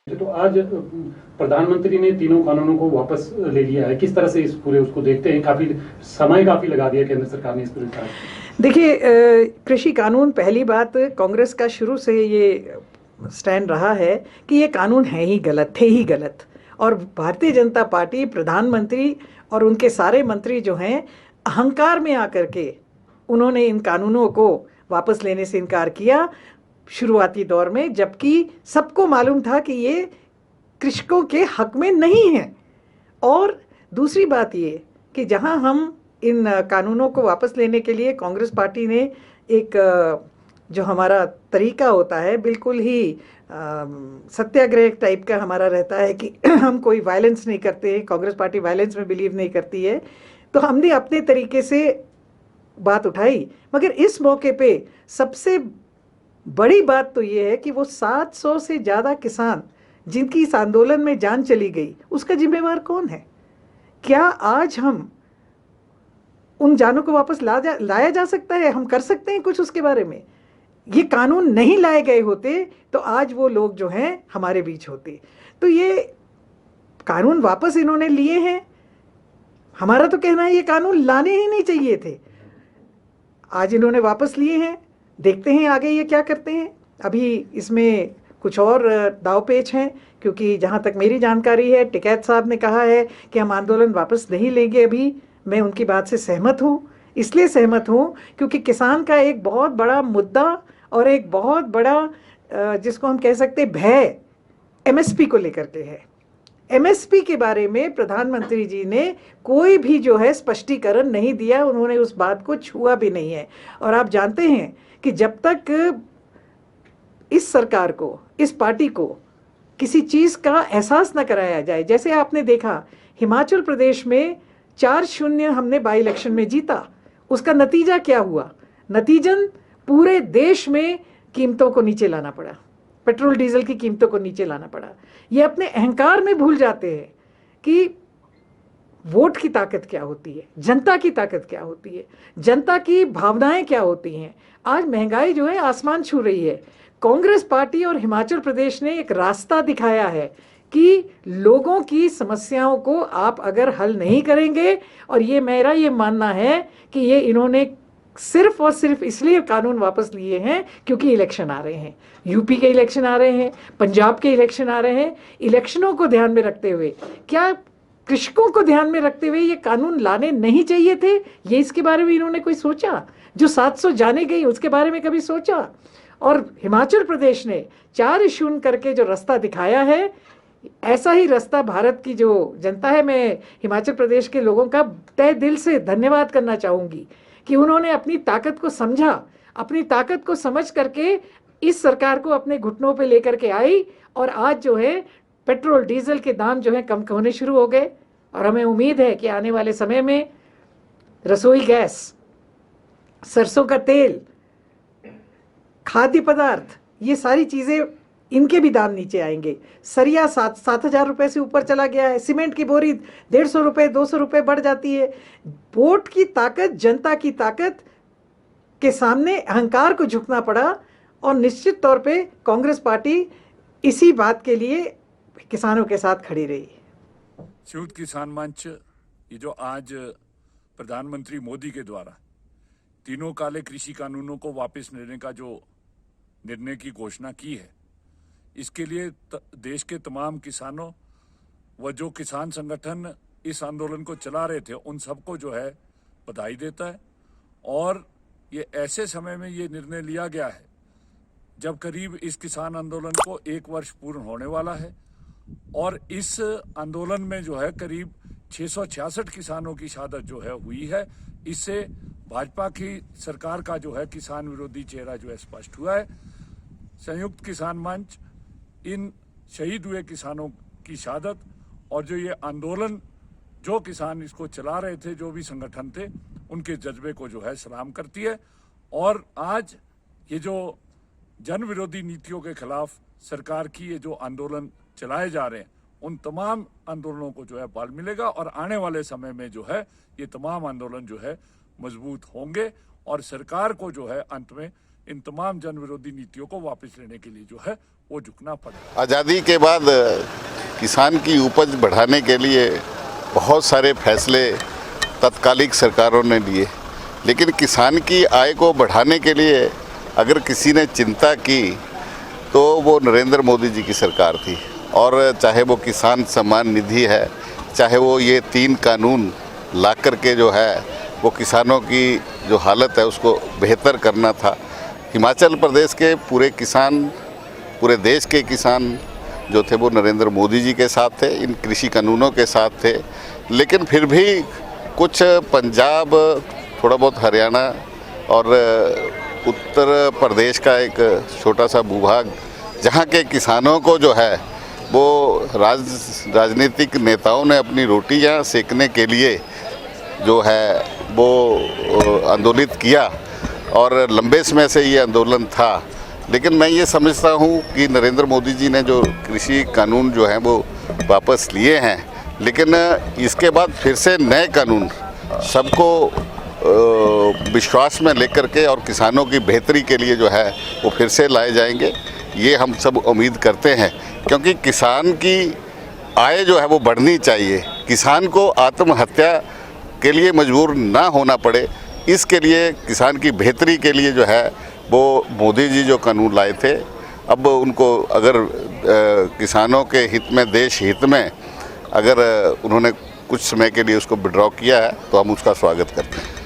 तो आज प्रधानमंत्री ने तीनों कानूनों को वापस ले लिया है, किस तरह से इस पूरे उसको देखते हैं? काफी लगा दिया केंद्र सरकार ने इस पर। देखिए, कृषि कानून, पहली बात, कांग्रेस का शुरू से ये स्टैंड रहा है कि ये कानून है ही गलत, थे ही गलत। और भारतीय जनता पार्टी, प्रधानमंत्री और उनके सारे मंत्री जो हैं, अहंकार में आकर के उन्होंने इन कानूनों को वापस लेने से इनकार किया शुरुआती दौर में, जबकि सबको मालूम था कि ये कृषकों के हक में नहीं है। और दूसरी बात ये कि जहां हम इन कानूनों को वापस लेने के लिए कांग्रेस पार्टी ने एक जो हमारा तरीका होता है, बिल्कुल ही सत्याग्रह टाइप का हमारा रहता है कि हम कोई वायलेंस नहीं करते हैं, कांग्रेस पार्टी वायलेंस में बिलीव नहीं करती है, तो हमने अपने तरीके से बात उठाई। मगर इस मौके पे सबसे बड़ी बात तो ये है कि वो 700 से ज़्यादा किसान जिनकी इस आंदोलन में जान चली गई, उसका जिम्मेवार कौन है? क्या आज हम उन जानों को वापस लाया जा सकता है? हम कर सकते हैं कुछ उसके बारे में? ये कानून नहीं लाए गए होते तो आज वो लोग जो हैं हमारे बीच होते। तो ये कानून वापस इन्होंने लिए हैं। हमारा तो कहना है ये कानून लाने ही नहीं चाहिए थे। आज इन्होंने वापस लिए हैं, देखते हैं आगे ये क्या करते हैं। अभी इसमें कुछ और दाव पेच हैं, क्योंकि जहाँ तक मेरी जानकारी है, टिकैत साहब ने कहा है कि हम आंदोलन वापस नहीं लेंगे। अभी मैं उनकी बात से सहमत हूँ। इसलिए सहमत हूँ क्योंकि किसान का एक बहुत बड़ा मुद्दा और एक बहुत बड़ा जिसको हम कह सकते भय एमएसपी को लेकर के है। एमएसपी के बारे में प्रधानमंत्री जी ने कोई भी जो है स्पष्टीकरण नहीं दिया, उन्होंने उस बात को छुआ भी नहीं है। और आप जानते हैं कि जब तक इस सरकार को, इस पार्टी को किसी चीज़ का एहसास न कराया जाए, जैसे आपने देखा हिमाचल प्रदेश में 4-0 हमने बाई इलेक्शन में जीता, उसका नतीजा क्या हुआ? नतीजन पूरे देश में कीमतों को नीचे लाना पड़ा, पेट्रोल डीजल की कीमतों को नीचे लाना पड़ा। ये अपने अहंकार में भूल जाते हैं कि वोट की ताकत क्या होती है, जनता की ताकत क्या होती है, जनता की भावनाएं क्या होती हैं। आज महंगाई जो है आसमान छू रही है। कांग्रेस पार्टी और हिमाचल प्रदेश ने एक रास्ता दिखाया है कि लोगों की समस्याओं को आप अगर हल नहीं करेंगे, और ये मेरा ये मानना है कि ये इन्होंने सिर्फ और सिर्फ इसलिए कानून वापस लिए हैं क्योंकि इलेक्शन आ रहे हैं, यूपी के इलेक्शन आ रहे हैं, पंजाब के इलेक्शन आ रहे हैं। इलेक्शनों को ध्यान में रखते हुए, क्या कृषकों को ध्यान में रखते हुए ये कानून लाने नहीं चाहिए थे? ये इसके बारे में इन्होंने कोई सोचा? जो 700 जाने गई उसके बारे में कभी सोचा? और हिमाचल प्रदेश ने 4-0 करके जो रास्ता दिखाया है, ऐसा ही रास्ता भारत की जो जनता है, मैं हिमाचल प्रदेश के लोगों का तहे दिल से धन्यवाद करना चाहूँगी कि उन्होंने अपनी ताकत को समझा, अपनी ताकत को समझ करके इस सरकार को अपने घुटनों पे लेकर के आई। और आज जो है पेट्रोल डीजल के दाम जो है कम होने शुरू हो गए। और हमें उम्मीद है कि आने वाले समय में रसोई गैस, सरसों का तेल, खाद्य पदार्थ, ये सारी चीज़ें, इनके भी दाम नीचे आएंगे। सरिया 7,000 रुपये से ऊपर चला गया है। सीमेंट की बोरी 150 रुपये, 200 रुपये बढ़ जाती है। वोट की ताकत, जनता की ताकत के सामने अहंकार को झुकना पड़ा। और निश्चित तौर पे कांग्रेस पार्टी इसी बात के लिए किसानों के साथ खड़ी रही। संयुक्त किसान मंच, ये जो आज प्रधानमंत्री मोदी के द्वारा तीनों काले कृषि कानूनों को वापस लेने का जो निर्णय की घोषणा की है, इसके लिए देश के तमाम किसानों व जो किसान संगठन इस आंदोलन को चला रहे थे, उन सबको जो है बधाई देता है। और ये ऐसे समय में ये निर्णय लिया गया है जब करीब इस किसान आंदोलन को 1 वर्ष पूर्ण होने वाला है। और इस आंदोलन में जो है करीब 666 किसानों की शहादत जो है हुई है। इससे भाजपा की सरकार का जो है किसान विरोधी चेहरा जो है स्पष्ट हुआ है। संयुक्त किसान मंच इन शहीद हुए किसानों की शहादत और जो ये आंदोलन, जो किसान इसको चला रहे थे, जो भी संगठन थे, उनके जज्बे को जो है सलाम करती है। और आज ये जो जन विरोधी नीतियों के खिलाफ सरकार की ये जो आंदोलन चलाए जा रहे हैं, उन तमाम आंदोलनों को जो है बल मिलेगा। और आने वाले समय में जो है ये तमाम आंदोलन जो है मजबूत होंगे और सरकार को जो है अंत में इन तमाम जन विरोधी नीतियों को वापस लेने के लिए जो है वो झुकना पड़ेगा। आज़ादी के बाद किसान की उपज बढ़ाने के लिए बहुत सारे फैसले तत्कालिक सरकारों ने लिए, लेकिन किसान की आय को बढ़ाने के लिए अगर किसी ने चिंता की तो वो नरेंद्र मोदी जी की सरकार थी। और चाहे वो किसान सम्मान निधि है, चाहे वो ये 3 कानून ला कर के जो है वो किसानों की जो हालत है उसको बेहतर करना था। हिमाचल प्रदेश के पूरे किसान, पूरे देश के किसान जो थे वो नरेंद्र मोदी जी के साथ थे, इन कृषि कानूनों के साथ थे। लेकिन फिर भी कुछ पंजाब, थोड़ा बहुत हरियाणा और उत्तर प्रदेश का एक छोटा सा भूभाग, जहाँ के किसानों को जो है वो राजनीतिक नेताओं ने अपनी रोटियां सेकने के लिए जो है वो आंदोलित किया और लंबे समय से ये आंदोलन था। लेकिन मैं ये समझता हूँ कि नरेंद्र मोदी जी ने जो कृषि कानून जो हैं वो वापस लिए हैं, लेकिन इसके बाद फिर से नए कानून सबको विश्वास में लेकर के और किसानों की बेहतरी के लिए जो है वो फिर से लाए जाएंगे, ये हम सब उम्मीद करते हैं। क्योंकि किसान की आय जो है वो बढ़नी चाहिए, किसान को आत्महत्या के लिए मजबूर ना होना पड़े, इसके लिए किसान की बेहतरी के लिए जो है वो मोदी जी जो कानून लाए थे, अब उनको अगर किसानों के हित में, देश हित में अगर उन्होंने कुछ समय के लिए उसको विड्रॉ किया है तो हम उसका स्वागत करते हैं।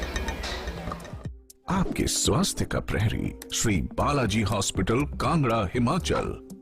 आपके स्वास्थ्य का प्रहरी श्री बालाजी हॉस्पिटल, कांगड़ा, हिमाचल।